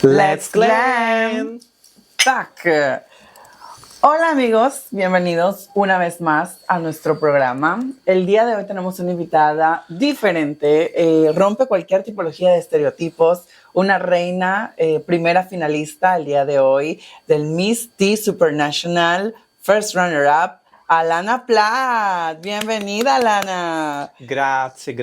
Let's Glam Back. Hola amigos, bienvenidos una vez más a nuestro programa. El día de hoy tenemos una invitada diferente, rompe cualquier tipología de estereotipos, una reina, primera finalista el día de hoy del Miss Tea Supernational First Runner-Up, Alana Platt. Bienvenida, Alana. Grazie.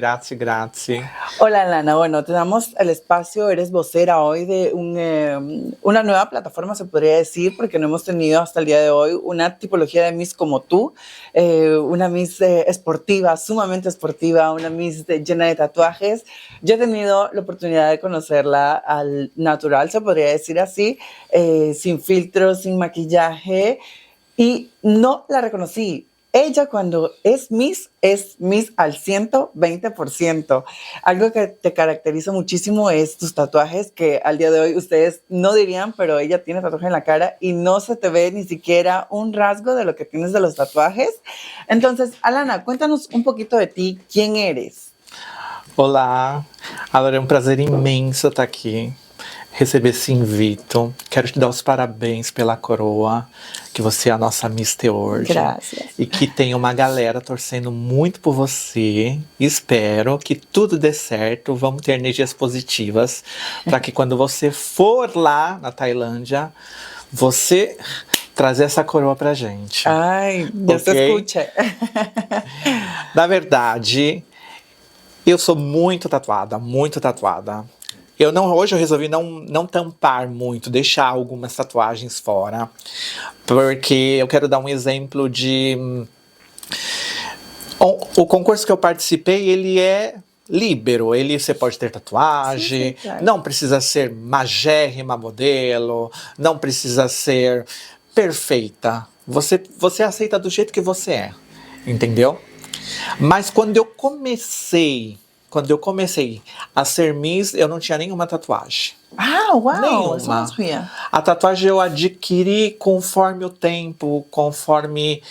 Hola, Alana. Bueno, te damos el espacio. Eres vocera hoy de una nueva plataforma, se podría decir, porque no hemos tenido hasta el día de hoy una tipología de Miss como tú, una Miss esportiva, sumamente esportiva, una Miss llena de tatuajes. Yo he tenido la oportunidad de conocerla al natural, se podría decir así, sin filtros, sin maquillaje. Y no la reconocí. Ella cuando es Miss al 120%. Algo que te caracteriza muchísimo es tus tatuajes, que al día de hoy ustedes no dirían, pero ella tiene tatuaje en la cara y no se te ve ni siquiera un rasgo de lo que tienes de los tatuajes. Entonces, Alana, cuéntanos un poquito de ti. ¿Quién eres? Olá, Laura, é um prazer imenso estar aqui, receber esse invito. Quero te dar os parabéns pela coroa, que você é a nossa Miss Tea hoje. Graças. E que tem uma galera torcendo muito por você. Espero que tudo dê certo. Vamos ter energias positivas para que quando você for lá na Tailândia, você trazer essa coroa pra gente. Ai, Deus te escute. Na verdade, eu sou muito tatuada, muito tatuada. Hoje eu resolvi não tampar muito, deixar algumas tatuagens fora, porque eu quero dar um exemplo de... O concurso que eu participei, ele é líbero, você pode ter tatuagem, sim, claro. Não precisa ser magérrima modelo, não precisa ser perfeita. Você aceita do jeito que você é, entendeu? Mas quando eu comecei a ser Miss, eu não tinha nenhuma tatuagem. Ah, uau! Nenhuma. A tatuagem eu adquiri conforme o tempo, conforme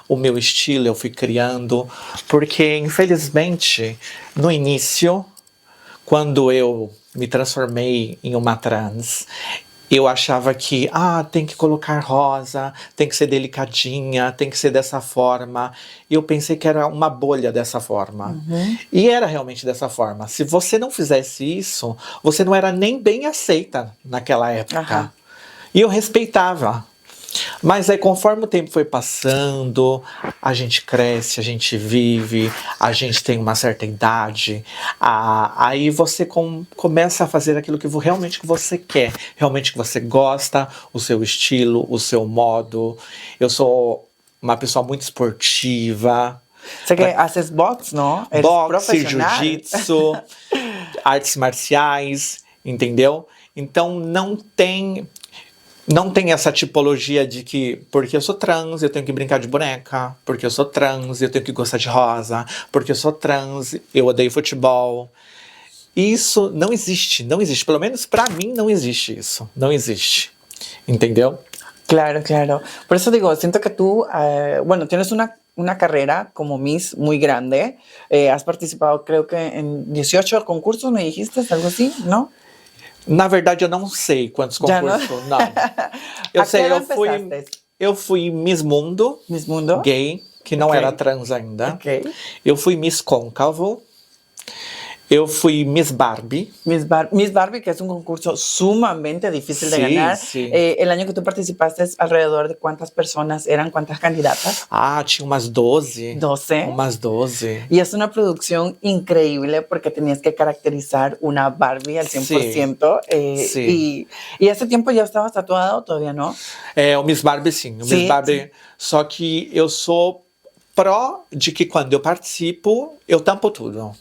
o meu estilo eu fui criando. Porque, infelizmente, no início, quando eu me transformei em uma trans, eu achava que, tem que colocar rosa, tem que ser delicadinha, tem que ser dessa forma. E eu pensei que era uma bolha dessa forma. Uhum. E era realmente dessa forma. Se você não fizesse isso, você não era nem bem aceita naquela época. Uhum. E eu respeitava. Mas aí, conforme o tempo foi passando, a gente cresce, a gente vive, a gente tem uma certa idade, aí você começa a fazer aquilo que realmente que você quer, realmente que você gosta, o seu estilo, o seu modo. Eu sou uma pessoa muito esportiva. Você que haces boxe, não? Eres boxe, jiu-jitsu, artes marciais, entendeu? Então não tem essa tipologia de que, porque eu sou trans, eu tenho que brincar de boneca, porque eu sou trans, eu tenho que gostar de rosa, porque eu sou trans, eu odeio futebol. Isso não existe. Pelo menos pra mim não existe isso. Não existe. Entendeu? Claro. Por eso digo, siento que tú, tienes una carrera como Miss muy grande. Has participado, creo que en 18 concursos, me dijiste, algo así, ¿no? Na verdade, eu não sei quantos concursos. Não. Eu sei, eu fui Miss Mundo. Miss Mundo? Gay, que não era trans ainda. Okay. Eu fui Miss Côncavo. Eu fui Miss Barbie. Miss Barbie, que es un concurso sumamente difícil de ganar. Sí. El año que tú participaste, alrededor de ¿cuántas personas eran? ¿Cuántas candidatas? Tinha umas 12. 12. Umas 12. Y es una producción increíble porque tenías que caracterizar una Barbie al 100%. Sí. Y hace tiempo ya estabas tatuada o todavía no? O Miss Barbie, sim. O Miss Barbie. Sim. Só que eu sou pró de que quando eu participo, eu tampo tudo.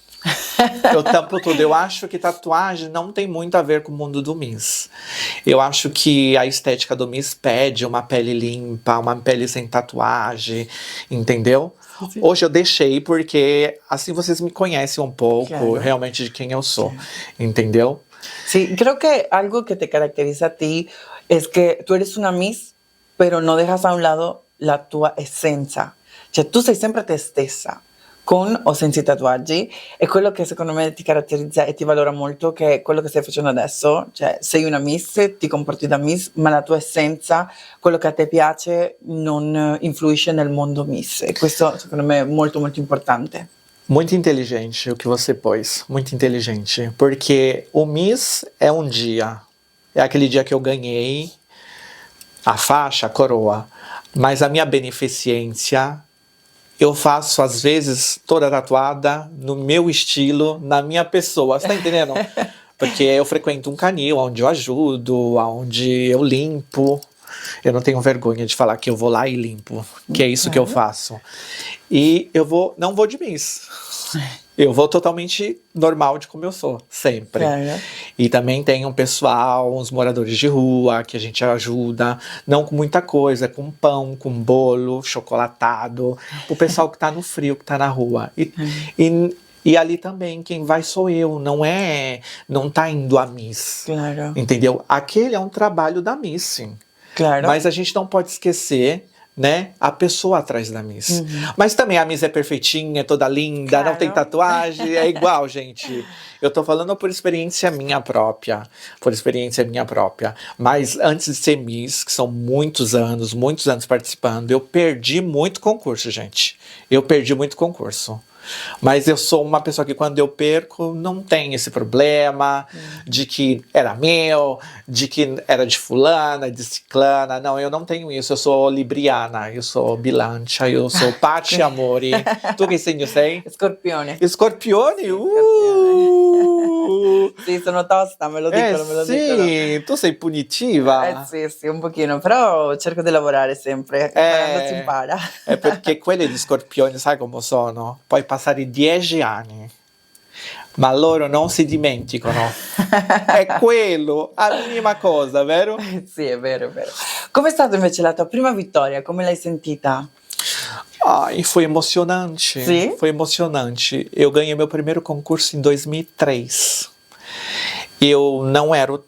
Eu acho que tatuagem não tem muito a ver com o mundo do Miss. Eu acho que a estética do Miss pede uma pele limpa, uma pele sem tatuagem, entendeu? Sim. Hoje eu deixei porque assim vocês me conhecem um pouco, claro, realmente de quem eu sou, entendeu? Sí, creo que algo que te caracteriza a ti es que tú eres una Miss, pero no dejas a un lado la tua esencia. Cioè, tu sei sempre te stessa. con o senza tatuaggi, e quello che secondo me ti caratterizza e ti valora molto, che è quello che stai facendo adesso, cioè sei una Miss, ti comporti da Miss, ma la tua essenza, quello che a te piace, non influisce nel mondo Miss, e questo secondo me è molto molto importante. Muito inteligente o que você pôs, muito inteligente, porque o Miss é um dia, é aquele dia que eu ganhei a faixa, a coroa, mas a minha beneficência eu faço às vezes toda tatuada no meu estilo, na minha pessoa, você tá entendendo? Porque eu frequento um canil onde eu ajudo, onde eu limpo. Eu não tenho vergonha de falar que eu vou lá e limpo, que é isso que eu faço. E não vou de Miss. Eu vou totalmente normal de como eu sou, sempre. E também tem um pessoal, uns moradores de rua, que a gente ajuda, não com muita coisa, com pão, com bolo, chocolatado, o pessoal que tá no frio, que tá na rua. E ali também, quem vai sou eu, não tá indo a Miss. Claro. Entendeu? Aquele é um trabalho da Miss, sim. Claro. Mas a gente não pode esquecer, né, a pessoa atrás da Miss. Mas também a Miss é perfeitinha, é toda linda, claro. Não tem tatuagem, é igual, gente. Eu tô falando por experiência minha própria. Mas antes de ser Miss, que são muitos anos participando, eu perdi muito concurso, gente. Mas eu sou uma pessoa que quando eu perco, não tem esse problema de que era meu, de que era de fulana, de ciclana. Não, eu não tenho isso. Eu sou libriana, eu sou bilancia, eu sou Pace Amori. Tu che segno sei? Scorpione. Scorpione? Sì, sono tosta, me lo dicono. Sì, tu sei punitiva. Sì, un pochino, però cerco di lavorare sempre, imparando si impara. È perché quelli di Scorpione, sai come sono? Poi passare 10 anni, ma loro non si dimenticano. È quello, la minima cosa, vero? Sì, è vero. Com'è stata invece la tua prima vittoria? Come l'hai sentita? Foi emocionante. Sim? Foi emocionante. Eu ganhei meu primeiro concurso em 2003. Eu não era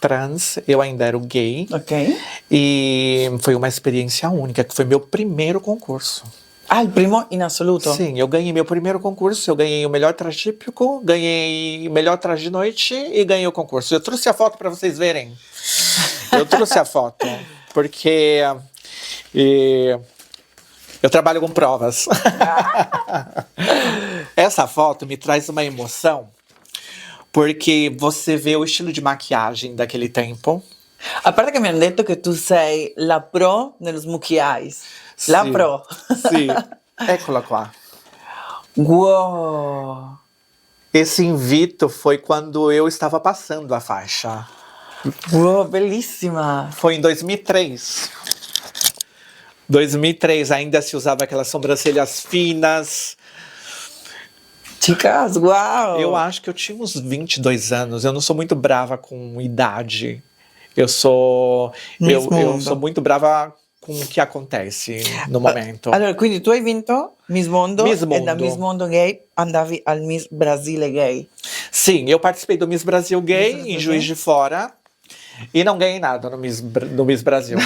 trans, eu ainda era gay. Ok. E foi uma experiência única, que foi meu primeiro concurso. Il primo in assoluto? Sim, eu ganhei meu primeiro concurso, eu ganhei o melhor traje típico, ganhei o melhor traje de noite e ganhei o concurso. Eu trouxe a foto para vocês verem. Porque eu trabalho com provas. Essa foto me traz uma emoção, porque você vê o estilo de maquiagem daquele tempo. A parte che mi hanno detto che tu sei la pro nello smokey eyes. La pro. Sì, eccola qua. Uou! Esse invito foi quando eu estava passando a faixa. Uou, bellissima! Foi em 2003. 2003 ainda se usava aquelas sobrancelhas finas. Chicas, uau! Eu acho que eu tinha uns 22 anos. Eu não sou muito brava com idade. Eu sou muito brava com o que acontece no momento. Allora, quindi tu hai vinto Miss Mondo, Miss Mondo. E da Miss Mondo Gay andavi al Miss Brasile Gay. Sim, eu participei do Miss Brasil Gay em Juiz de Fora e não ganhei nada no Miss Brasil.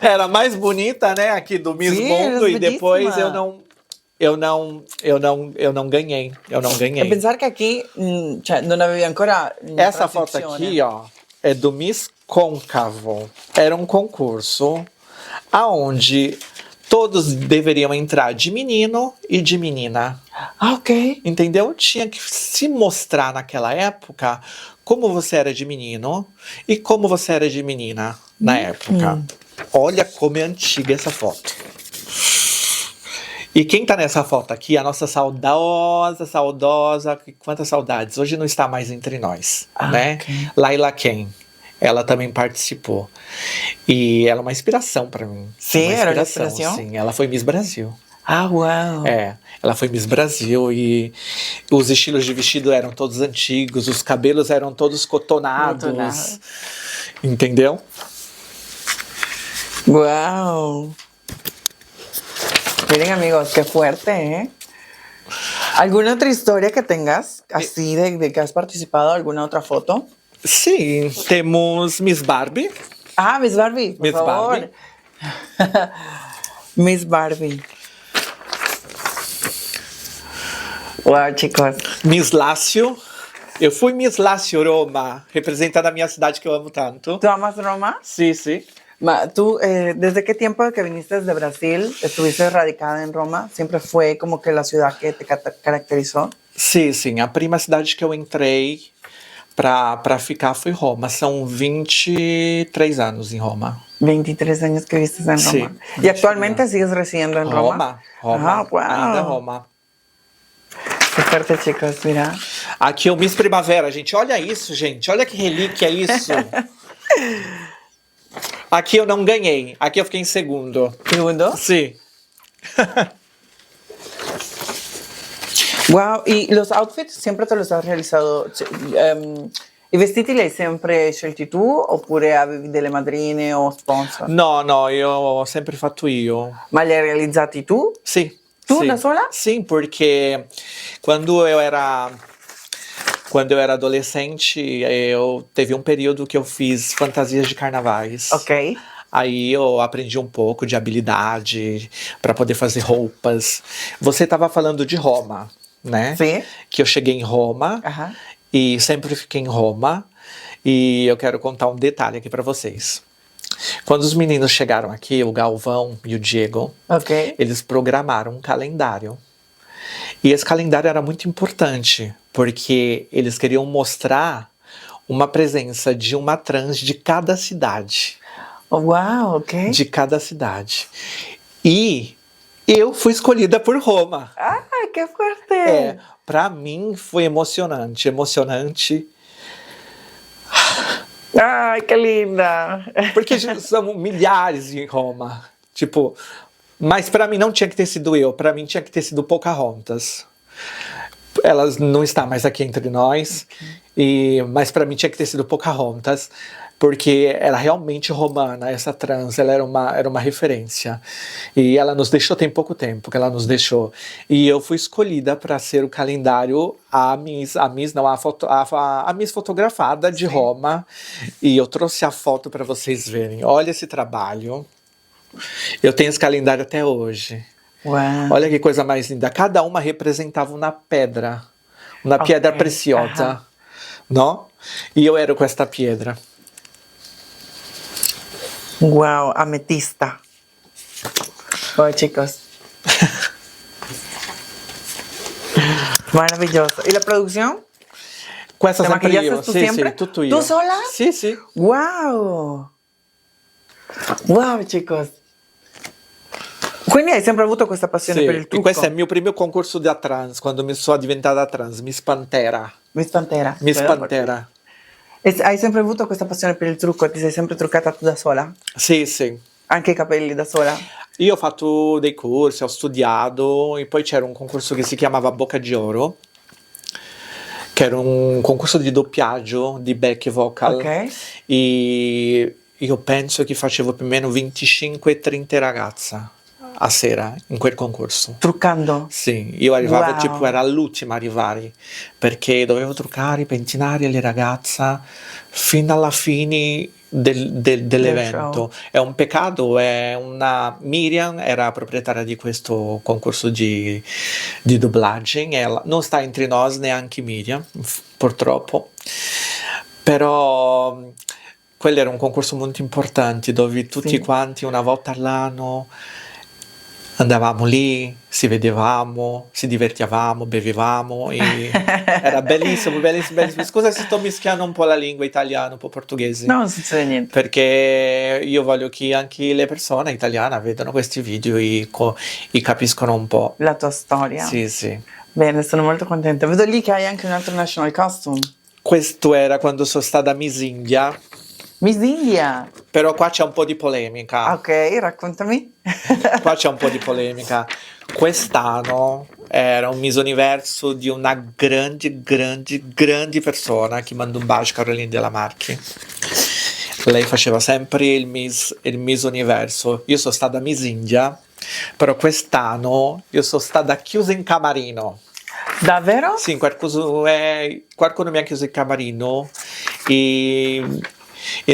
Era mais bonita, né, aqui do Miss Mondo e depois eu não ganhei. E pensare che aqui, cioè, non avevi ancora essa foto aqui, ó, é do Miss Côncavo. Era um concurso aonde todos deveriam entrar de menino e de menina. Ok. Entendeu? Tinha que se mostrar naquela época como você era de menino e como você era de menina na época. Olha como é antiga essa foto. E quem tá nessa foto aqui, a nossa saudosa, quantas saudades, hoje não está mais entre nós, né? Okay. Laila Ken, ela também participou. E ela é uma inspiração pra mim. Sim, era uma inspiração? Sim, ela foi Miss Brasil. Uau! Ela foi Miss Brasil e os estilos de vestido eram todos antigos, os cabelos eram todos cotonados. Entendeu? Uau! Miren, amigos, qué fuerte, ¿eh? ¿Alguna otra historia que tengas, así de que has participado, alguna otra foto? Sim, temos Miss Barbie. Miss Barbie, por favor. Barbie. Miss Barbie. Uau, chicos. Miss Lácio. Eu fui Miss Lácio Roma, representando a minha cidade que eu amo tanto. ¿Tú amas Roma? Sí, sí. ¿Tú, desde qué tiempo que viniste de Brasil, estuviste radicada en Roma? ¿Siempre fue como que la ciudad que te caracterizou? Sim, sim. A prima cidade que eu entrei pra ficar foi Roma. São 23 anos em Roma. 23 años que viviste en Roma. Sí, ¿Y actualmente sigues residiendo en Roma? Roma. Ah, wow. Ainda Roma. Qué fuerte, chicos, mira. Aqui é o Miss Primavera, gente. Olha isso, gente. Olha que relíquia isso. Aqui eu não ganhei. Aqui eu fiquei em segundo. ¿Segundo? Sim. Wow, ¿y los outfits siempre te los has realizado? I vestiti li hai sempre scelti tu oppure avevi delle madrine o sponsor? No, io ho sempre fatto io. Ma li hai realizzati tu? Sì. Tu sì. da sola? Sim, porque quando eu era adolescente, eu teve um período que eu fiz fantasias de carnavais. Ok. Aí eu aprendi um pouco de habilidade para poder fazer roupas. Você estava falando de Roma, né? Sim. Que eu cheguei em Roma e sempre fiquei em Roma. E eu quero contar um detalhe aqui para vocês. Quando os meninos chegaram aqui, o Galvão e o Diego, eles programaram um calendário. E esse calendário era muito importante, porque eles queriam mostrar uma presença de uma trans de cada cidade. Uau, ok. De cada cidade. E eu fui escolhida por Roma. Ai, que forte! Pra mim foi emocionante. Ai, que linda! Porque são milhares em Roma. Tipo, mas pra mim não tinha que ter sido eu. Pra mim tinha que ter sido Pocahontas. Elas não estão mais aqui entre nós. Mas pra mim tinha que ter sido Pocahontas. Porque era realmente romana, essa trans, ela era uma referência. E ela nos deixou, tem pouco tempo que ela nos deixou. E eu fui escolhida para ser o calendário, a Miss fotografada de Roma. E eu trouxe a foto para vocês verem. Olha esse trabalho. Eu tenho esse calendário até hoje. Uau. Olha que coisa mais linda. Cada uma representava uma pedra preciosa. Não? E eu era com esta pedra. Wow, ametista. Oh, chicos. Maravilloso. ¿Y la producción? Questa ¿Te sempre maquillaste io. tú Sì, siempre? sì, tutto io. ¿Tú sola? Sì, sì. Wow. Wow, chicos. Quindi hai sempre avuto questa passione per il trucco? E questo è il mio primo concorso da trans, quando mi sono diventata trans, Miss Pantera. Miss Pantera. Miss Pantera. Hai sempre avuto questa passione per il trucco? Ti sei sempre truccata tu da sola? Sì, sì. Anche i capelli da sola? Io ho fatto dei corsi, ho studiato e poi c'era un concorso che si chiamava Boca di Oro, che era un concorso di doppiaggio di back vocal. Ok. E io penso che facevo più o meno 25-30 ragazze a sera in quel concorso. Truccando? Sì, io arrivavo, Wow. tipo, era l'ultima a arrivare, perché dovevo truccare, pettinare le ragazze fino alla fine dell'evento. È un peccato, Miriam era proprietaria di questo concorso di dublagging, non sta entre noi neanche Miriam, purtroppo, però quello era un concorso molto importante dove tutti quanti una volta all'anno andavamo lì, si vedevamo, si divertivamo, bevevamo e era bellissimo, bellissimo, bellissimo. Scusa se sto mischiando un po' la lingua italiana, un po' portoghese. No, non succede niente. Perché io voglio che anche le persone italiane vedano questi video e capiscono un po'. La tua storia. Sì, sì. Bene, sono molto contenta. Vedo lì che hai anche un altro national costume. Questo era quando sono stata Miss India. Miss India. Però qua c'è un po' di polemica. Ok, raccontami. Qua c'è un po' di polemica. Quest'anno era un Miss Universo di una grande persona che manda un bacio, Caroline Della Marchi. Lei faceva sempre il Miss Universo. Io sono stata Miss India, però quest'anno io sono stata chiusa in camarino. Davvero? Sì, qualcuno mi ha chiuso in camarino e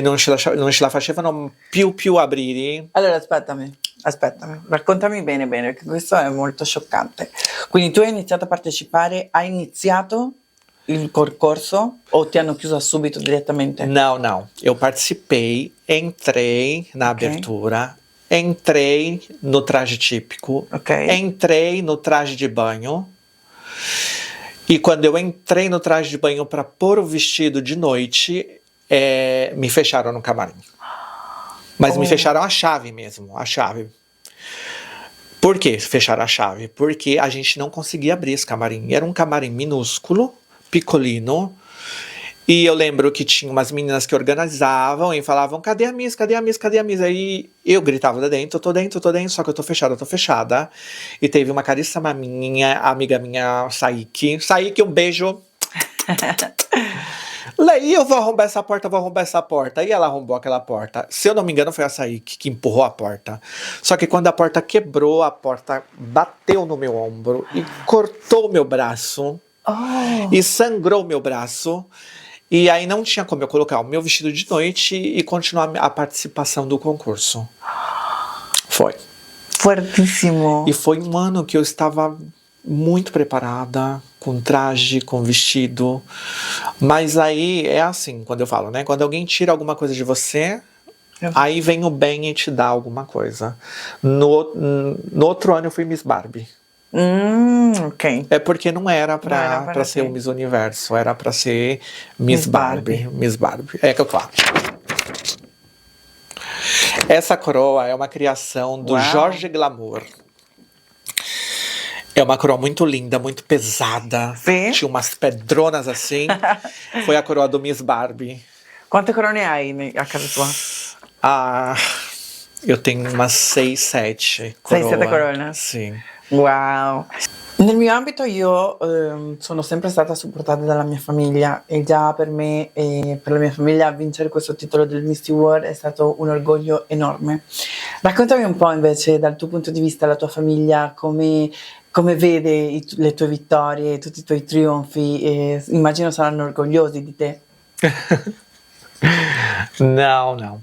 non ce la facevano più aprire. Allora, aspettami. Aspetta, raccontami bene bene, perché questo è molto scioccante. Quindi tu hai iniziato a partecipare, hai iniziato il concorso o ti hanno chiuso subito direttamente? Não, não. Eu participei, entrei na abertura, entrei no traje típico, entrei no traje de banho. E quando eu entrei no traje de banho para pôr o vestido de noite, me fecharam no camarim. Mas me fecharam a chave mesmo, a chave. Por que fecharam a chave? Porque a gente não conseguia abrir esse camarim. Era um camarim minúsculo, picolino. E eu lembro que tinha umas meninas que organizavam e falavam, cadê a Miss, cadê a Miss, cadê a Miss? Aí eu gritava lá dentro, eu tô dentro, só que eu tô fechada. E teve uma caríssima minha, amiga minha, Saiki, um beijo. Lei, eu vou arrombar essa porta, E ela arrombou aquela porta. Se eu não me engano, foi a Saiki que empurrou a porta. Só que quando a porta quebrou, a porta bateu no meu ombro e cortou o meu braço. E sangrou o meu braço. E aí não tinha como eu colocar o meu vestido de noite e continuar a participação do concurso. Foi. Fortíssimo. E foi um ano que eu estava muito preparada, com traje, com vestido. Mas aí é assim, quando eu falo, né? Quando alguém tira alguma coisa de você, aí vem o bem e te dá alguma coisa. No outro ano eu fui Miss Barbie. Ok. É porque não era pra ser o Miss Universo, era pra ser Miss Barbie. Miss Barbie. É que eu falo. Essa coroa é uma criação do Jorge Glamour. É uma coroa muito linda, muito pesada. Sim. Tinha umas pedronas assim. Foi a coroa do Miss Barbie. Quante corone hai a casa tua? Eu tenho umas 6, 7 coroas. 6, 7 corone? Sì. Wow. Nel mio ambito io sono sempre stata supportata dalla mia famiglia e già per me e per la mia famiglia vincere questo titolo del Miss World è stato un orgoglio enorme. Raccontami un po' invece dal tuo punto di vista la tua famiglia come vede le tue vittorie, tutti i tuoi trionfi e immagino saranno orgogliosi di te. Não.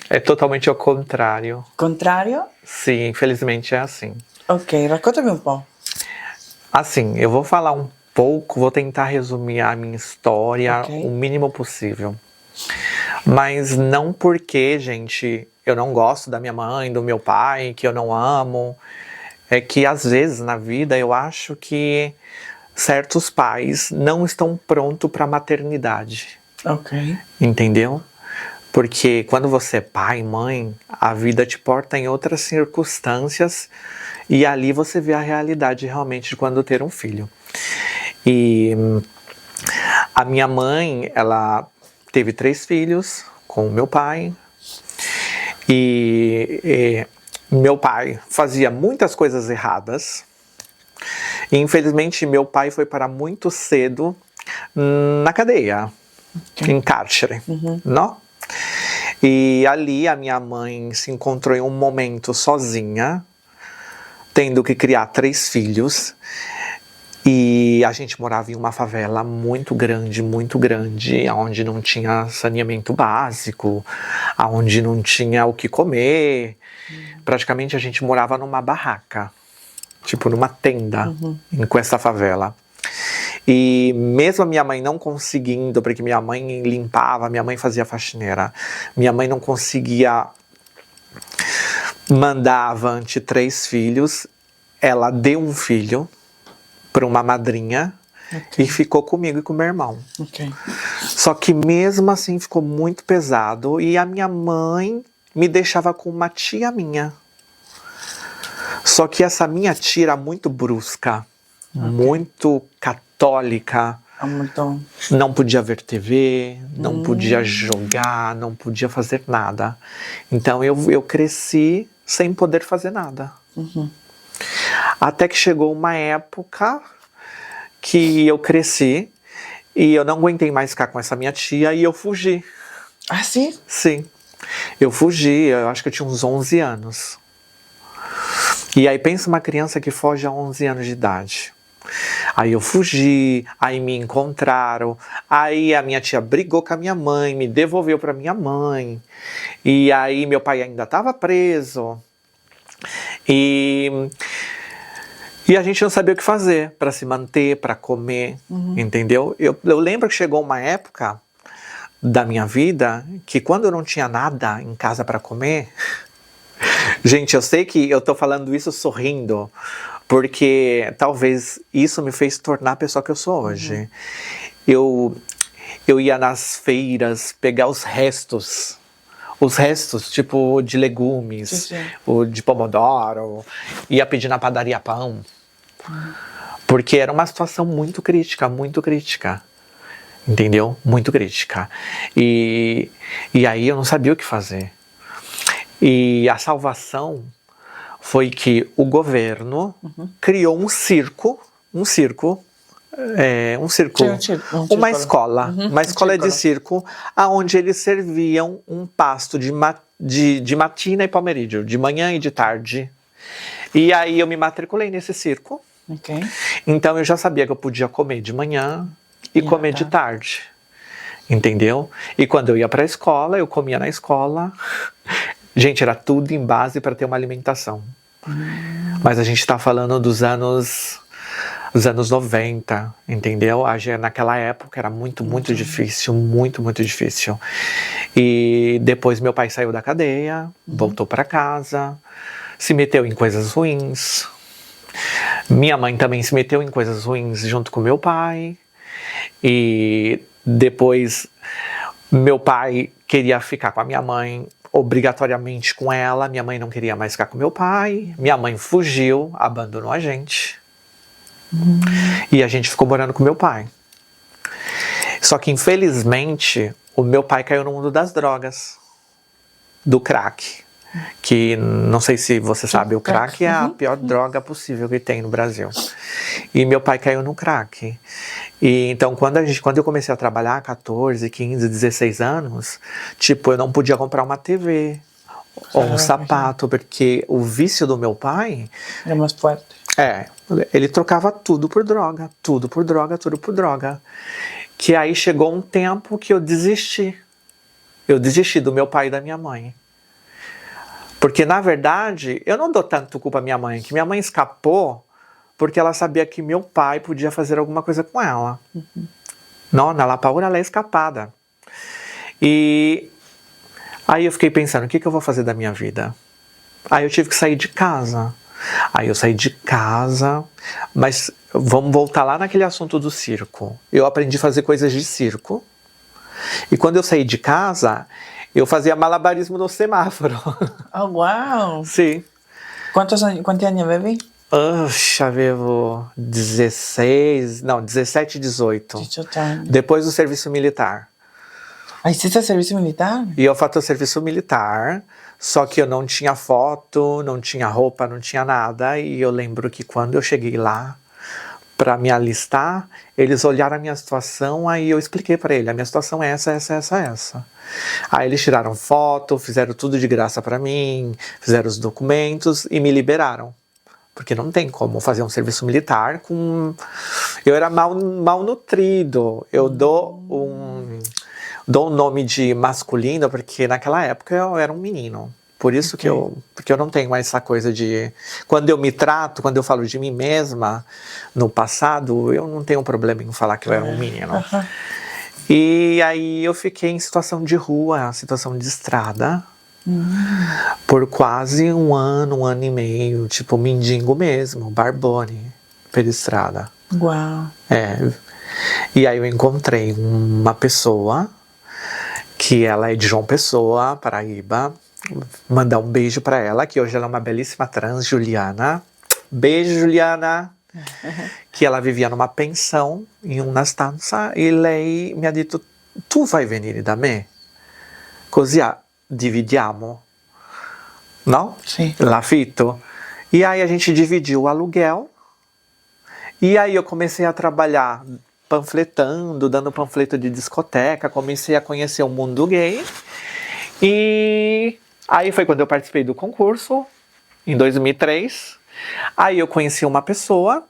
É totalmente ao contrário. Contrário? Sim, infelizmente é assim. Ok, raccontami un po'. Assim, eu vou falar um pouco, vou tentar resumir a minha história o mínimo possível. Mas não porque, gente, eu não gosto da minha mãe, do meu pai, que eu não amo. É que às vezes na vida eu acho que certos pais não estão prontos para a maternidade. Ok. Entendeu? Porque quando você é pai, mãe, a vida te porta em outras circunstâncias e ali você vê a realidade realmente de quando ter um filho. E a minha mãe, ela teve 3 filhos com o meu pai e meu pai fazia muitas coisas erradas. E infelizmente meu pai foi para muito cedo na cadeia, em cárcere, não? E ali a minha mãe se encontrou em um momento sozinha, tendo que criar 3 filhos. E a gente morava em uma favela muito grande, onde não tinha saneamento básico, onde não tinha o que comer. Praticamente a gente morava numa barraca, tipo numa tenda, com essa favela. E mesmo a minha mãe não conseguindo, porque minha mãe limpava, minha mãe fazia faxineira, minha mãe não conseguia mandar avante 3 filhos, ela deu um filho para uma madrinha e ficou comigo e com meu irmão. Só que mesmo assim ficou muito pesado e a minha mãe me deixava com uma tia minha. Só que essa minha tia era muito brusca, muito católica. Não podia ver TV, não podia jogar, não podia fazer nada. Então eu cresci sem poder fazer nada. Até que chegou uma época que eu cresci e eu não aguentei mais ficar com essa minha tia e eu fugi. Ah, sim? Sim. Eu fugi, eu acho que eu tinha uns 11 anos. E aí pensa uma criança que foge a 11 anos de idade. Aí eu fugi, aí me encontraram, aí a minha tia brigou com a minha mãe, me devolveu para minha mãe. E aí meu pai ainda estava preso. E a gente não sabia o que fazer para se manter, para comer, entendeu? Eu lembro que chegou uma época da minha vida que quando eu não tinha nada em casa para comer... Gente, eu sei que eu tô falando isso sorrindo, porque talvez isso me fez tornar a pessoa que eu sou hoje. Eu ia nas feiras pegar os restos, tipo de legumes, ou de pomodoro, ia pedir na padaria pão, porque era uma situação muito crítica, entendeu? Muito crítica. E aí eu não sabia o que fazer. E a salvação foi que o governo criou um circo, uma escola de circo, aonde eles serviam um pasto de matina e palmerídeo, de manhã e de tarde. E aí eu me matriculei nesse circo. Então eu já sabia que eu podia comer de manhã e comer de tarde. Entendeu? E quando eu ia para a escola, eu comia na escola. Gente, era tudo em base para ter uma alimentação. Mas a gente está falando dos anos 90, entendeu? Naquela época era muito difícil, muito difícil. E depois meu pai saiu da cadeia, voltou para casa, se meteu em coisas ruins. Minha mãe também se meteu em coisas ruins junto com meu pai. E depois meu pai queria ficar com a minha mãe obrigatoriamente com ela, minha mãe não queria mais ficar com meu pai, minha mãe fugiu, abandonou a gente, e a gente ficou morando com meu pai. Só que infelizmente o meu pai caiu no mundo das drogas, do crack, que não sei se você sabe, o crack é a pior droga possível que tem no Brasil. E meu pai caiu no crack. E então quando eu comecei a trabalhar, 14, 15, 16 anos, tipo, eu não podia comprar uma TV ou um sapato, porque o vício do meu pai era mais forte. Ele trocava tudo por droga. Que aí chegou um tempo que eu desisti. Eu desisti do meu pai e da minha mãe. Porque, na verdade, eu não dou tanto culpa à minha mãe, que minha mãe escapou porque ela sabia que meu pai podia fazer alguma coisa com ela. Não, la paura ela é escapada. E aí eu fiquei pensando, o que eu vou fazer da minha vida? Aí eu tive que sair de casa. Aí eu saí de casa, mas vamos voltar lá naquele assunto do circo. Eu aprendi a fazer coisas de circo. E quando eu saí de casa, eu fazia malabarismo no semáforo. Oh, wow! Sim. Quantos anos avevi? Avevo 17 e 18. Depois do serviço militar. Aí você fez serviço militar? E eu faço serviço militar, só que eu não tinha foto, não tinha roupa, não tinha nada. E eu lembro que quando eu cheguei lá para me alistar, eles olharam a minha situação, aí eu expliquei para ele, a minha situação é essa. Aí eles tiraram foto, fizeram tudo de graça para mim, fizeram os documentos e me liberaram. Porque não tem como fazer um serviço militar com... Eu era mal nutrido, eu dou um nome de masculino, porque naquela época eu era um menino. Por isso porque eu não tenho mais essa coisa de... Quando eu me trato, quando eu falo de mim mesma, no passado, eu não tenho problema em falar que eu era um menino. E aí eu fiquei em situação de rua, situação de estrada, por quase um ano e meio, tipo mendigo mesmo, barbone, pela estrada. Uau! E aí eu encontrei uma pessoa, que ela é de João Pessoa, Paraíba. Mandar um beijo para ela, que hoje ela é uma belíssima trans, Juliana. Beijo, Juliana! Que ela vivia numa pensão in una stanza e lei mi ha detto: tu vai venire da me, così dividiamo, no? Sim. L'affitto. E aí a gente dividiu o aluguel. E aí eu comecei a trabalhar panfletando, dando panfleto de discoteca, comecei a conhecer o mundo gay. E aí foi quando eu participei do concurso, em 2003. Aí eu conheci uma pessoa,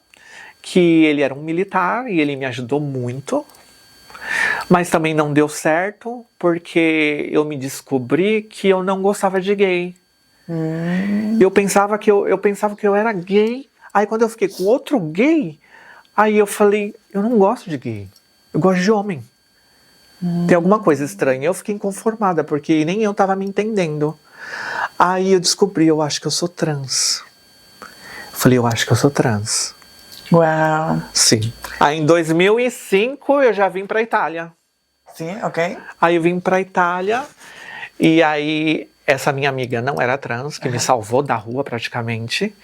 que ele era um militar e ele me ajudou muito. Mas também não deu certo, porque eu me descobri que eu não gostava de gay. Eu pensava que eu pensava que eu era gay. Aí quando eu fiquei com outro gay, aí eu falei, eu não gosto de gay. Eu gosto de homem. Tem alguma coisa estranha. Eu fiquei inconformada, porque nem eu tava me entendendo. Aí eu descobri, eu acho que eu sou trans. Falei, eu acho que eu sou trans. Uau. Sim. Aí em 2005 eu já vim pra Itália. Sim, ok. Aí eu vim pra Itália e aí essa minha amiga não era trans, que me salvou da rua praticamente.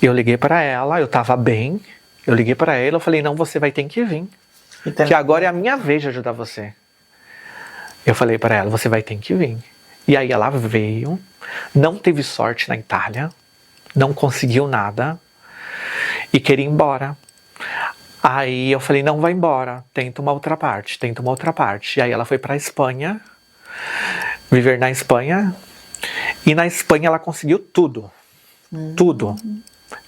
Eu liguei pra ela, eu tava bem. Eu liguei pra ela, eu falei, não, você vai ter que vir. Que agora é a minha vez de ajudar você. Eu falei pra ela, você vai ter que vir. E aí ela veio, não teve sorte na Itália, não conseguiu nada e queria ir embora. Aí eu falei, não vai embora, tenta uma outra parte, tenta uma outra parte. E aí ela foi pra Espanha, viver na Espanha, e na Espanha ela conseguiu tudo. Tudo.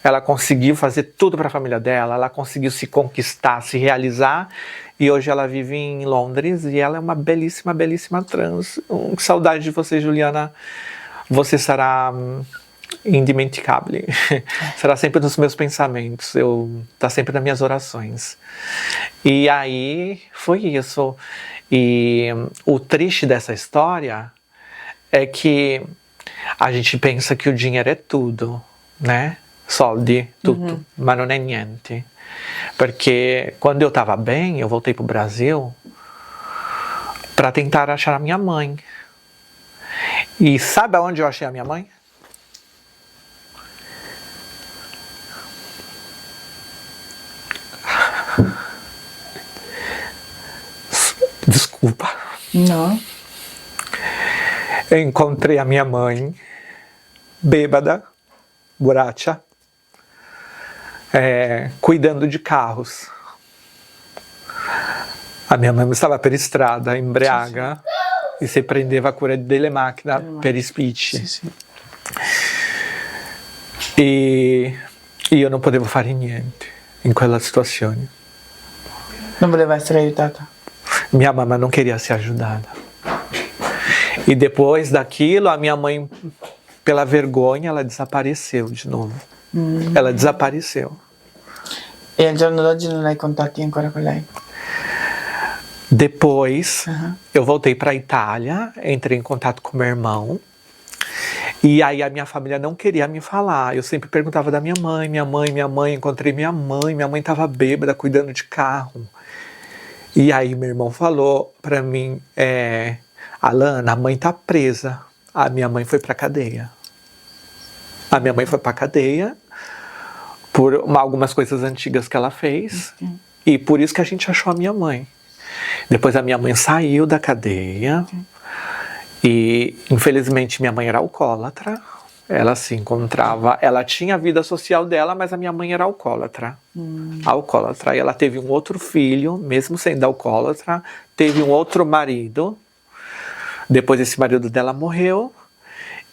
Ela conseguiu fazer tudo para a família dela, ela conseguiu se conquistar, se realizar, e hoje ela vive em Londres e ela é uma belíssima, belíssima trans. Que saudade de você, Juliana. Você será indimenticável. Será sempre nos meus pensamentos, tá sempre nas minhas orações. E aí foi isso. E o triste dessa história é que a gente pensa que o dinheiro é tudo, né? Soldi, tutto, ma non è niente. Porque quando eu tava bem, eu voltei pro Brasil para tentar achar a minha mãe. E sabe aonde eu achei a minha mãe? Desculpa. Não. Eu encontrei a minha mãe bêbada, borracha, cuidando de carros. A minha mãe estava per strada, embriaga, e si prendeva cura delle macchine per spicci. E io non potevo fare niente in quella situazione. Non voleva essere aiutata. Minha mamãe não queria ser ajudada. E depois daquilo, a minha mãe, pela vergonha, ela desapareceu de novo. Ela desapareceu. E al giorno d'oggi non hai contatti ancora con lei? Depois, eu voltei para a Itália, entrei em contato com meu irmão. E aí a minha família não queria me falar. Eu sempre perguntava da minha mãe, encontrei minha mãe estava bêbada, cuidando de carro. E aí meu irmão falou para mim, Alana, a mãe tá presa. A minha mãe foi pra cadeia. A minha mãe foi pra cadeia por algumas coisas antigas que ela fez. E por isso que a gente achou a minha mãe. Depois a minha mãe saiu da cadeia. E infelizmente minha mãe era alcoólatra. Ela se encontrava, ela tinha a vida social dela, mas a minha mãe era alcoólatra. Alcoólatra. E ela teve um outro filho, mesmo sendo alcoólatra, teve um outro marido. Depois esse marido dela morreu.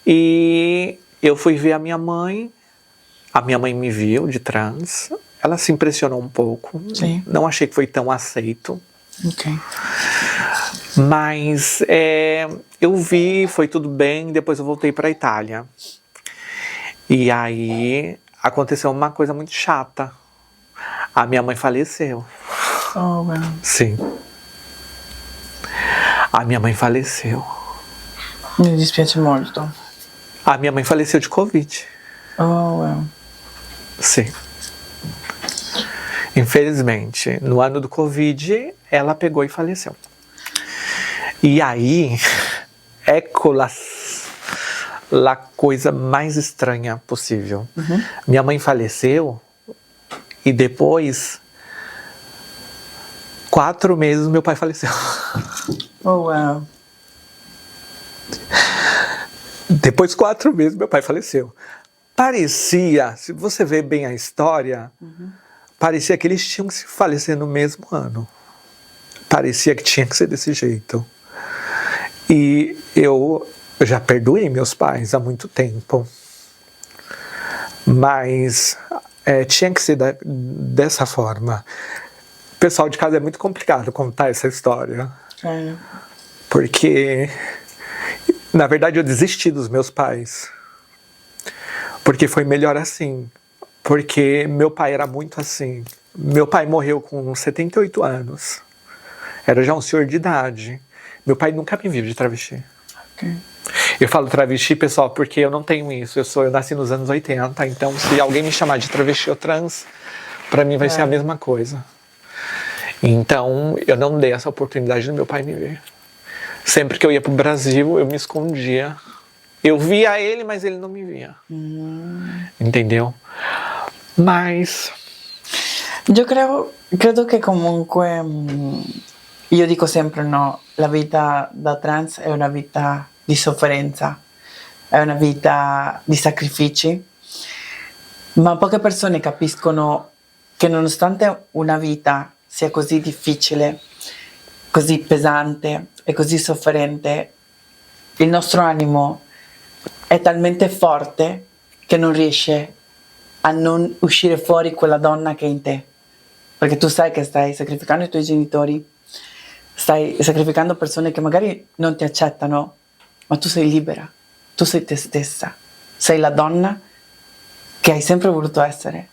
E eu fui ver a minha mãe me viu de trans. Ela se impressionou um pouco. Sim. Não achei que foi tão aceito. Ok. Mas eu vi, foi tudo bem. Depois eu voltei para a Itália. E aí aconteceu uma coisa muito chata. A minha mãe faleceu. Oh, wow. Sim. A minha mãe faleceu. Mi dispiace molto. A minha mãe faleceu de Covid. Oh, wow. Sim. Infelizmente, no ano do Covid, ela pegou e faleceu. E aí, ecco a coisa mais estranha possível. Minha mãe faleceu e depois, 4 meses, meu pai faleceu. Oh, wow. Depois de 4 meses, meu pai faleceu. Parecia, se você ver bem a história, parecia que eles tinham que se falecer no mesmo ano. Parecia que tinha que ser desse jeito. E eu já perdoei meus pais há muito tempo. Mas tinha que ser dessa forma. O pessoal de casa é muito complicado contar essa história. Porque Na verdade, eu desisti dos meus pais. Porque foi melhor assim. Porque meu pai era muito assim. Meu pai morreu com 78 anos. Era já um senhor de idade. Meu pai nunca me viu de travesti. Okay. Eu falo travesti, pessoal, porque eu não tenho isso. Eu nasci nos anos 80, então se alguém me chamar de travesti ou trans, pra mim vai ser a mesma coisa. Então, eu não dei essa oportunidade do meu pai me ver. Sempre que eu ia pro Brasil, eu me escondia. Eu via ele, mas ele não me via. Entendeu? Mas... Io credo che comunque, io dico sempre no, la vita da trans è una vita di sofferenza, è una vita di sacrifici, ma poche persone capiscono che nonostante una vita sia così difficile, così pesante e così sofferente, il nostro animo è talmente forte che non riesce a non uscire fuori quella donna che è in te. Perché tu sai che stai sacrificando i tuoi genitori, stai sacrificando persone che magari non ti accettano, ma tu sei libera, tu sei te stessa, sei la donna che hai sempre voluto essere.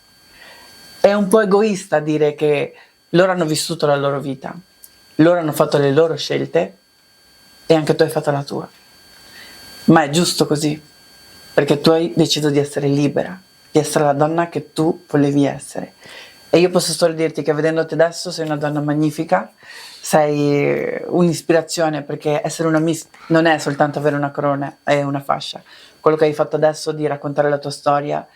È un po' egoista dire che loro hanno vissuto la loro vita, loro hanno fatto le loro scelte e anche tu hai fatto la tua. Ma è giusto così, perché tu hai deciso di essere libera, di essere la donna che tu volevi essere. E io posso solo dirti che vedendoti adesso sei una donna magnifica, sei un'ispirazione, perché essere una Miss non è soltanto avere una corona e una fascia. Quello che hai fatto adesso di raccontare la tua storia,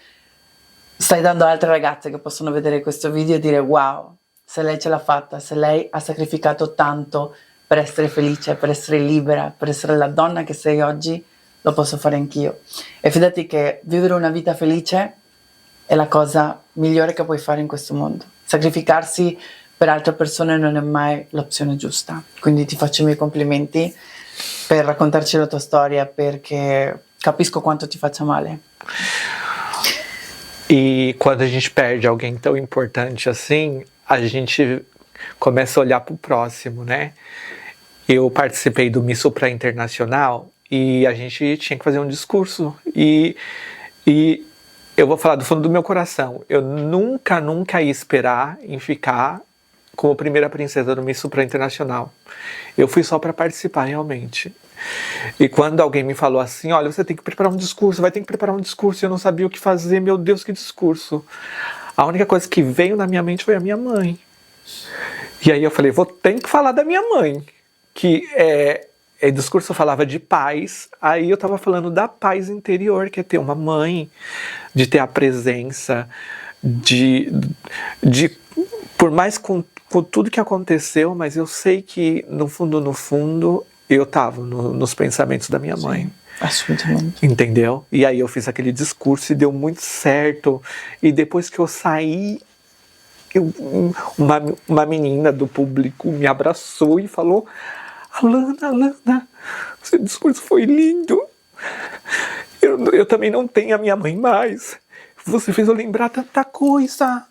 stai dando a altre ragazze che possono vedere questo video e dire wow, se lei ce l'ha fatta, se lei ha sacrificato tanto per essere felice, per essere libera, per essere la donna che sei oggi, lo posso fare anch'io. E fidati che vivere una vita felice è la cosa migliore che puoi fare in questo mondo. Sacrificarsi per altre persone non è mai l'opzione giusta. Quindi ti faccio i miei complimenti per raccontarci la tua storia, perché capisco quanto ti faccia male. E quando a gente perde alguém tão importante assim, a gente começa a olhar pro próximo, né? Eu participei do Miss Supra Internacional e a gente tinha que fazer um discurso. E eu vou falar do fundo do meu coração. Eu nunca ia esperar em ficar como primeira princesa do Miss Supra Internacional. Eu fui só para participar, realmente. E quando alguém me falou assim, olha, você tem que preparar um discurso, vai ter que preparar um discurso, eu não sabia o que fazer, meu Deus, que discurso. A única coisa que veio na minha mente foi a minha mãe. E aí eu falei, ter que falar da minha mãe, que o discurso falava de paz, aí eu tava falando da paz interior, que é ter uma mãe, de ter a presença, de por mais com tudo que aconteceu, mas eu sei que no fundo, eu tava nos pensamentos da minha mãe. Assolutamente. Entendeu? E aí eu fiz aquele discurso e deu muito certo. E depois que eu saí, uma menina do público me abraçou e falou: Alana, seu discurso foi lindo. Eu também não tenho a minha mãe mais. Você fez eu lembrar tanta coisa.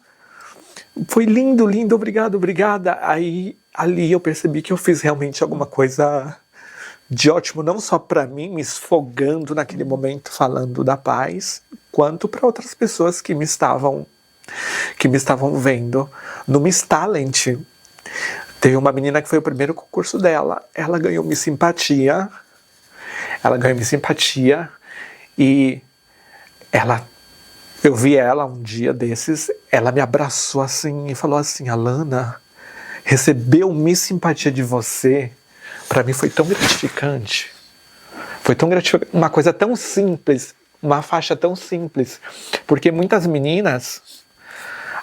Foi lindo, obrigada. Aí, ali eu percebi que eu fiz realmente alguma coisa de ótimo, não só para mim, me esfogando naquele momento falando da paz, quanto para outras pessoas que me estavam vendo no Miss Talent. Teve uma menina que foi o primeiro concurso dela, ela ganhou Miss Simpatia, e eu vi ela um dia desses, ela me abraçou assim e falou assim: Alana, receber o Miss Simpatia de você, pra mim foi tão gratificante. Foi tão gratificante, uma coisa tão simples, uma faixa tão simples. Porque muitas meninas,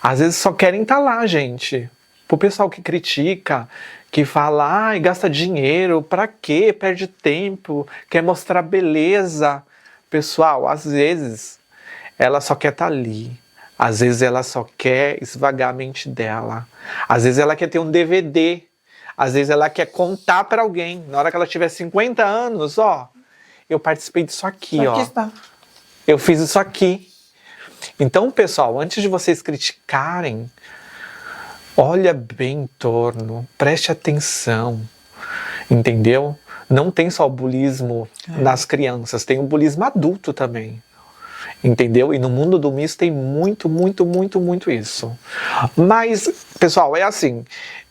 às vezes só querem estar lá, gente. Pro pessoal que critica, que fala, ai, gasta dinheiro, pra quê? Perde tempo, quer mostrar beleza. Pessoal, às vezes ela só quer estar ali. Às vezes ela só quer esvagar a mente dela. Às vezes ela quer ter um DVD. Às vezes ela quer contar pra alguém. Na hora que ela tiver 50 anos, ó, eu participei disso aqui, ó. Aqui está. Eu fiz isso aqui. Então, pessoal, antes de vocês criticarem, olha bem em torno, preste atenção, entendeu? não tem só o bulismo nas crianças, tem o bulismo adulto também. Entendeu? E no mundo do Miss tem muito, muito, muito, muito isso. Mas, pessoal, é assim.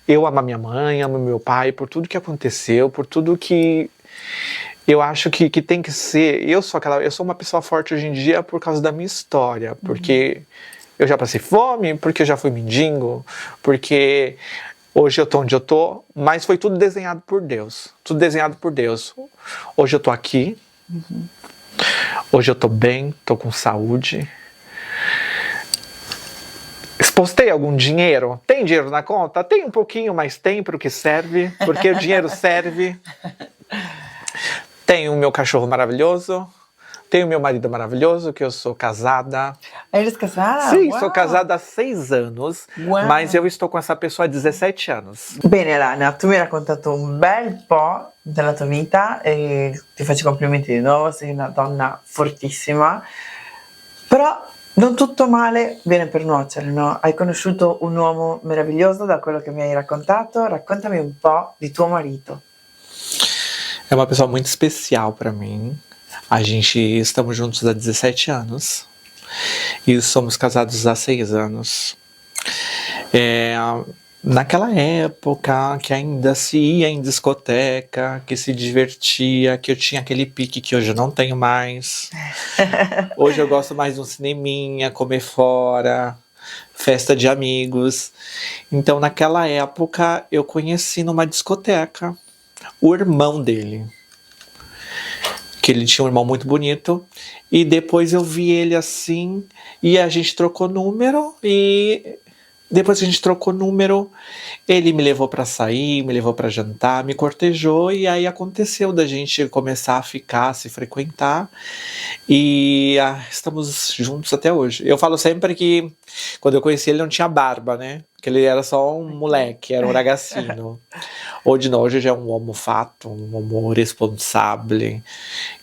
Eu amo a minha mãe, amo meu pai, por tudo que aconteceu, por tudo que eu acho que tem que ser. Eu sou uma pessoa forte hoje em dia por causa da minha história. Porque eu já passei fome, porque eu já fui mendigo, porque hoje eu tô onde eu tô, mas foi tudo desenhado por Deus. Tudo desenhado por Deus. Hoje eu tô aqui. Hoje eu tô bem, tô com saúde. Postei algum dinheiro? Tem dinheiro na conta? Tem um pouquinho, mas tem pro que serve, porque o dinheiro serve. Tenho o meu cachorro maravilhoso. Tenho meu marido maravilhoso, que eu sou casada. Eres casada? Sim, Wow. sou casada há 6 anos, mas eu estou com essa pessoa há 17 anos. Bene Lana, tu mi hai raccontato un bel po' della tua vita e ti faccio i complimenti di nuovo, sei una donna fortissima, però non tutto male viene per nuocere, no? Hai conosciuto un uomo meraviglioso da quello che mi hai raccontato, raccontami un po' di tuo marito. É uma pessoa muito especial para mim. Estamos juntos há 17 anos e somos casados há 6 anos. Naquela época que ainda se ia em discoteca, que se divertia, que eu tinha aquele pique que hoje eu não tenho mais. Hoje eu gosto mais de um cineminha, comer fora, festa de amigos. Então naquela época eu conheci numa discoteca o irmão dele. Que ele tinha um irmão muito bonito. E depois eu vi ele assim, e a gente trocou número, e depois que a gente trocou número, ele me levou pra sair, me levou pra jantar, me cortejou, e aí aconteceu da gente começar a ficar, se frequentar, e estamos juntos até hoje. Eu falo sempre que quando eu conheci ele não tinha barba, né? Que ele era só um moleque, era um ragazzino. Hoje já é um uomo fatto, um uomo responsabile,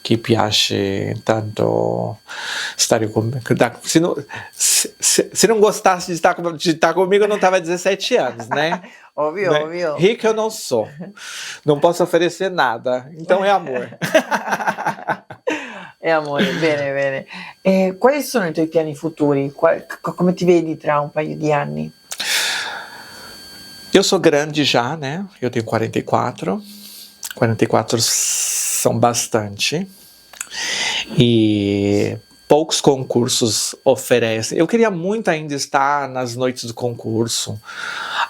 che piace tanto stare comigo. Se não gostasse de estar comigo, eu não estava há 17 anos, né? Ovvio, né? ovvio. Rica eu não sou. Não posso oferecer nada. Então é amor. È amore, bene, bene. Quali sono i tuoi piani futuri? Come ti vedi tra un paio di anni? Eu sou grande já, né? Eu tenho 44. 44 são bastante. E poucos concursos oferecem. Eu queria muito ainda estar nas noites do concurso.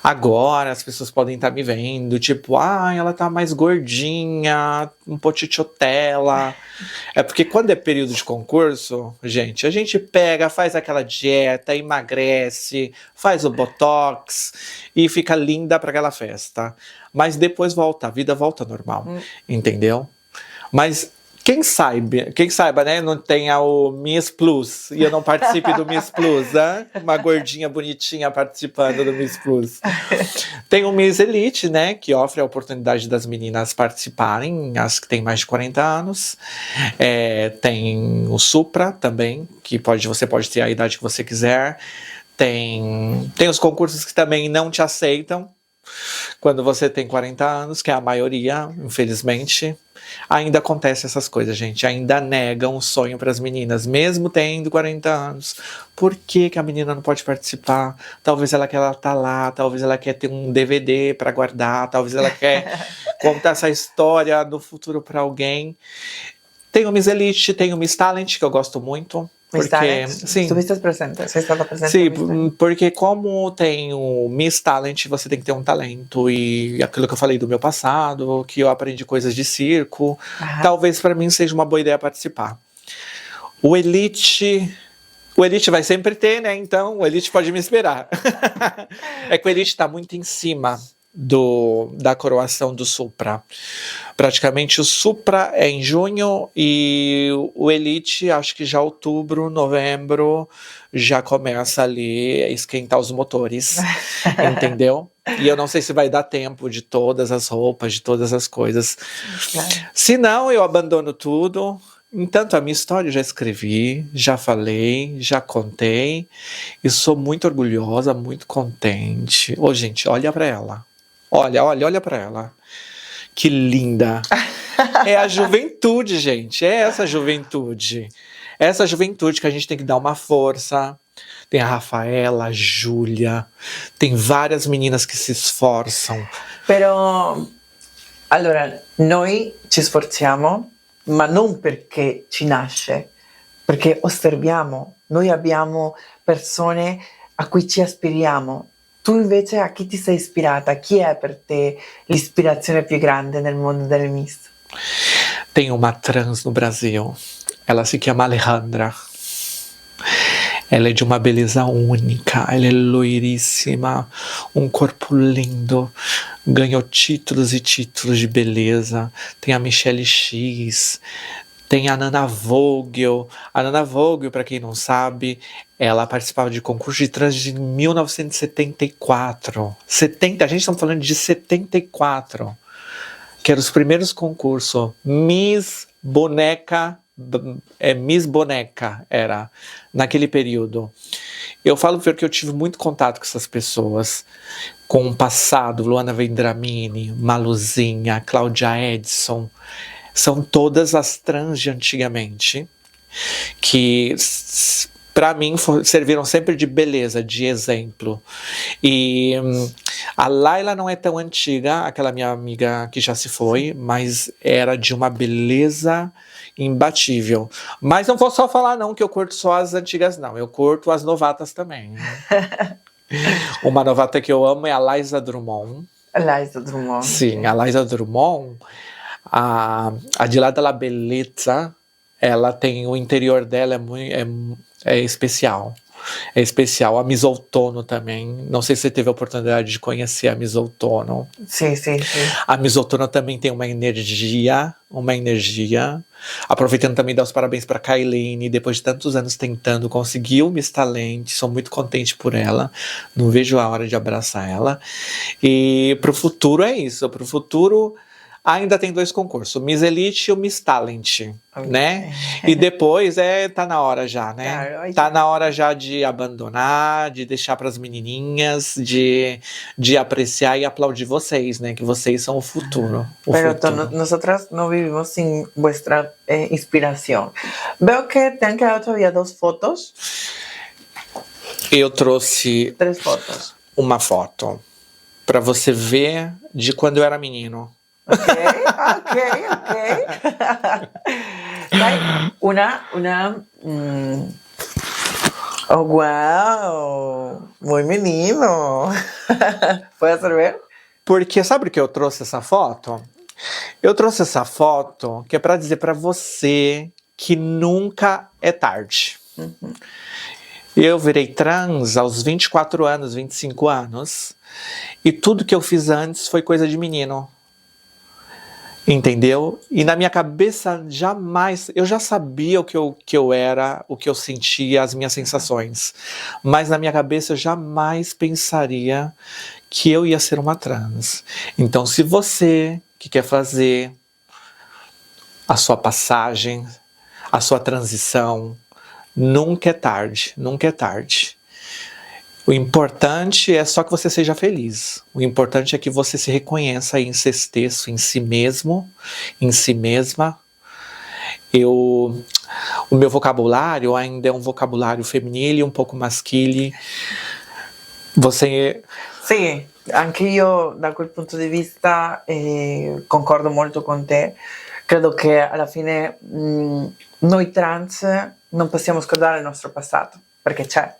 Agora as pessoas podem estar me vendo, tipo, ela tá mais gordinha, um potichotela. É porque quando é período de concurso, gente, a gente pega, faz aquela dieta, emagrece, faz o botox e fica linda para aquela festa. Mas depois volta, a vida volta normal, entendeu? Mas quem saiba, né, não tenha o Miss Plus e eu não participe do Miss Plus, né? Uma gordinha bonitinha participando do Miss Plus. Tem o Miss Elite, né, que ofre a oportunidade das meninas participarem, as que têm mais de 40 anos. Tem o Supra também, que você pode ter a idade que você quiser. Tem os concursos que também não te aceitam quando você tem 40 anos, que é a maioria, infelizmente. Ainda acontece essas coisas, gente. Ainda negam o sonho para as meninas, mesmo tendo 40 anos. Por que a menina não pode participar? Talvez ela quer estar lá, talvez ela quer ter um DVD para guardar, talvez ela quer contar essa história no futuro para alguém. Tem o Miss Elite, tem o Miss Talent, que eu gosto muito. Porque, sim, sei stata presente. Sim, porque como tem o Miss Talent, você tem que ter um talento. E aquilo que eu falei do meu passado, que eu aprendi coisas de circo, talvez para mim seja uma boa ideia participar. O Elite vai sempre ter, né? Então o Elite pode me esperar. É que o Elite tá muito em cima da coroação do Supra. Praticamente o Supra é em junho e o Elite, acho que já outubro, novembro, já começa ali a esquentar os motores, entendeu? E eu não sei se vai dar tempo de todas as roupas, de todas as coisas. Se não, eu abandono tudo. Entanto, a minha história eu já escrevi, já falei, já contei e sou muito orgulhosa, muito contente. Gente, olha pra ela. Olha pra ela. Que linda. É a juventude, gente. É essa juventude. Essa juventude que a gente tem que dar uma força. Tem a Rafaela, a Júlia, tem várias meninas que se esforçam. Però, allora, noi ci sforziamo, ma non perché ci nasce, perché osserviamo. Noi abbiamo persone a cui ci aspiriamo. Tu invece a chi ti sei ispirata? Chi è per te l'ispirazione più grande nel mondo delle Miss? Tem uma trans no Brasil. Ela se chama Alejandra. Ela é de uma beleza única, ela é loiríssima, um corpo lindo, ganhou títulos e títulos de beleza. Tem a Michelle X, tem a Nana Vogel. A Nana Vogel, para quem não sabe, ela participava de concurso de trans de 1974. A gente está falando de 74, que eram os primeiros concursos. Miss Boneca era naquele período. Eu falo porque eu tive muito contato com essas pessoas, com o passado. Luana Vendramini, Maluzinha, Cláudia Edson, são todas as trans de antigamente que para mim serviram sempre de beleza, de exemplo. E a Laila não é tão antiga, aquela minha amiga que já se foi, mas era de uma beleza imbatível. Mas não vou só falar não que eu curto só as antigas não, eu curto as novatas também. Uma novata que eu amo é a Liza Drummond. Liza Drummond. Sim, a Liza Drummond, a de lá da Beleza, ela tem, o interior dela é especial. É especial. A Miss Outono também. Não sei se você teve a oportunidade de conhecer a Miss Outono. Sim. A Miss Outono também tem uma energia. Aproveitando também dar os parabéns para a Kailane, depois de tantos anos tentando, conseguiu Miss Talent. Sou muito contente por ela. Não vejo a hora de abraçar ela. E pro futuro é isso. Pro futuro ainda tem 2 concursos, o Miss Elite e o Miss Talent, né? E depois tá na hora já, né? Claro, tá na hora já de abandonar, de deixar para as menininhas, de apreciar e aplaudir vocês, né? Que vocês são o futuro. Pero nosotras no vivimos sin vuestra inspiración. Veo que te han quedado todavía 2 fotos. Eu trouxe 3 fotos. Uma foto para você ver de quando eu era menino. Ok. Dai, una. Oh, wow, muy menino. Pode ver? Porque sabe por que eu trouxe essa foto? Eu trouxe essa foto que é para dizer para você que nunca é tarde. Uhum. Eu virei trans aos 24 anos, 25 anos, e tudo que eu fiz antes foi coisa de menino. Entendeu? E na minha cabeça jamais, eu já sabia o que eu era, o que eu sentia, as minhas sensações, mas na minha cabeça eu jamais pensaria que eu ia ser uma trans. Então, se você que quer fazer a sua passagem, a sua transição, nunca é tarde, nunca é tarde. O importante é só que você seja feliz. O importante é que você se reconheça em texto, em si mesmo, em si mesma. O meu vocabulário ainda é um vocabulário femminile, um pouco masculine. Você... Sì, anche io da quel punto di vista concordo molto con te. Credo che alla fine noi trans non possiamo scordare il nostro passato, perché c'è.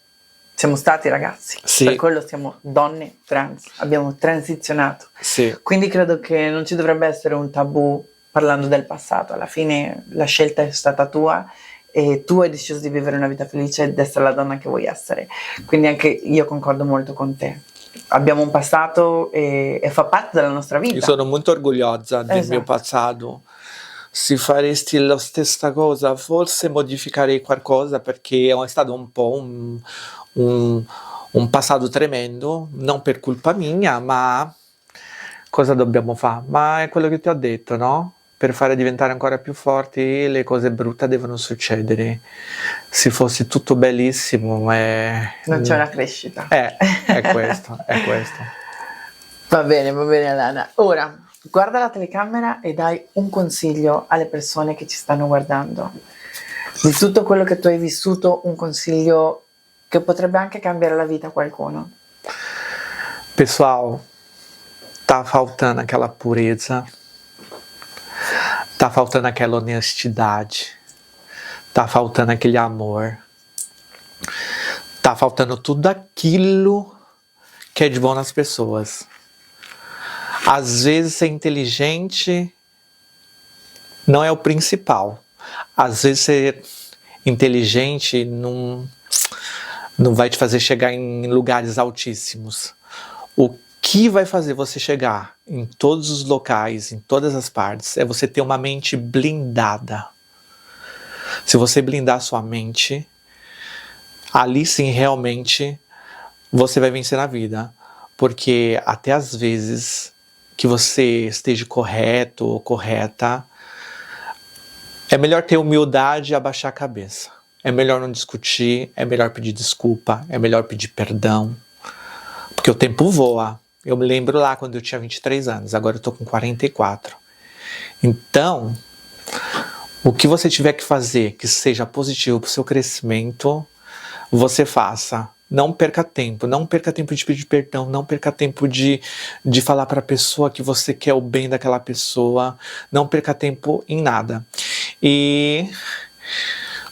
Siamo stati ragazzi, sì. Per quello siamo donne trans, abbiamo transizionato. Sì. Quindi credo che non ci dovrebbe essere un tabù parlando del passato. Alla fine la scelta è stata tua e tu hai deciso di vivere una vita felice ed essere la donna che vuoi essere. Quindi anche io concordo molto con te. Abbiamo un passato e fa parte della nostra vita. Io sono molto orgogliosa del mio passato. Se faresti la stessa cosa, forse modificherei qualcosa, perché è stato un po' un passato tremendo, non per colpa mia, ma cosa dobbiamo fare? Ma è quello che ti ho detto, no? Per fare diventare ancora più forti le cose brutte devono succedere. Se fosse tutto bellissimo, non c'è una crescita. È questo, è questo. Va bene, Alana. Ora, guarda la telecamera e dai un consiglio alle persone che ci stanno guardando. Di tutto quello che tu hai vissuto, un consiglio che potrebbe anche cambiare la vita a qualcuno. Pessoal, tá faltando aquela pureza, tá faltando aquela honestidade, tá faltando aquele amor, tá faltando tudo aquilo que é de bom nas pessoas. Às vezes ser inteligente não é o principal. Às vezes ser inteligente não vai te fazer chegar em lugares altíssimos. O que vai fazer você chegar em todos os locais, em todas as partes, é você ter uma mente blindada. Se você blindar sua mente, ali sim realmente você vai vencer na vida. Porque até às vezes que você esteja correto ou correta, é melhor ter humildade e abaixar a cabeça. É melhor não discutir, é melhor pedir desculpa, é melhor pedir perdão. Porque o tempo voa. Eu me lembro lá quando eu tinha 23 anos, agora eu tô com 44. Então, o que você tiver que fazer que seja positivo para o seu crescimento, você faça. Não perca tempo de pedir perdão, não perca tempo de falar para a pessoa que você quer o bem daquela pessoa, não perca tempo em nada. E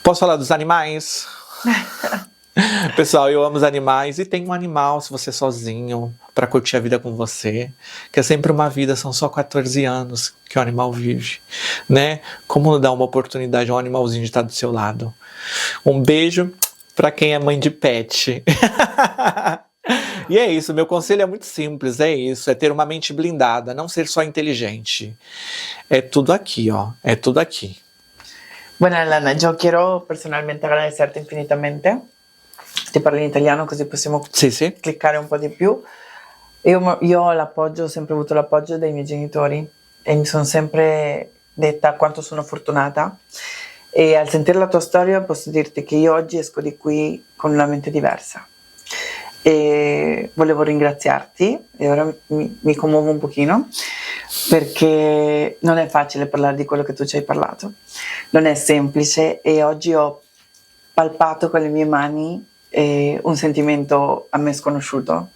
posso falar dos animais? Pessoal, eu amo os animais e tem um animal, se você é sozinho, para curtir a vida com você, que é sempre uma vida, são só 14 anos que o animal vive, né? Como não dar uma oportunidade a um animalzinho de estar do seu lado? Um beijo para quem é mãe de pet. E é isso, meu conselho é muito simples, é isso, é ter uma mente blindada, não ser só inteligente. É tudo aqui, ó, é tudo aqui. Bueno, Elena, yo quiero personalmente agradecerte infinitamente. Ti parlo in italiano così possiamo cliccare un po' di più. Io ho sempre avuto l'appoggio dei miei genitori e mi sono sempre detta quanto sono fortunata. E al sentire la tua storia posso dirti che io oggi esco di qui con una mente diversa. E volevo ringraziarti, e ora mi commuovo un pochino, perché non è facile parlare di quello che tu ci hai parlato, non è semplice e oggi ho palpato con le mie mani un sentimento a me sconosciuto.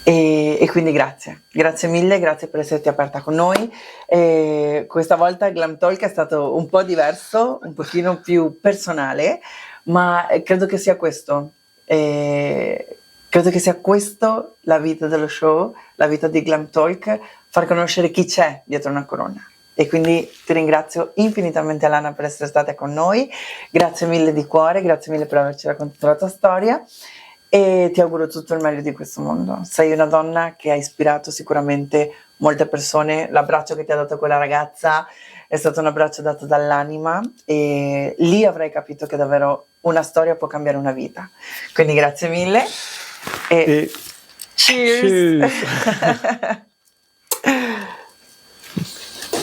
E quindi grazie mille, grazie per esserti aperta con noi. Questa volta il Glam Talk è stato un po' diverso, un pochino più personale, ma credo che sia questo. Credo che sia questo la vita dello show, la vita di Glam Talk, far conoscere chi c'è dietro una corona. E quindi ti ringrazio infinitamente, Alana, per essere stata con noi. Grazie mille di cuore, grazie mille per averci raccontato la tua storia. E ti auguro tutto il meglio di questo mondo. Sei una donna che ha ispirato sicuramente molte persone. L'abbraccio che ti ha dato quella ragazza è stato un abbraccio dato dall'anima e lì avrai capito che davvero una storia può cambiare una vita. Quindi grazie mille e cheers!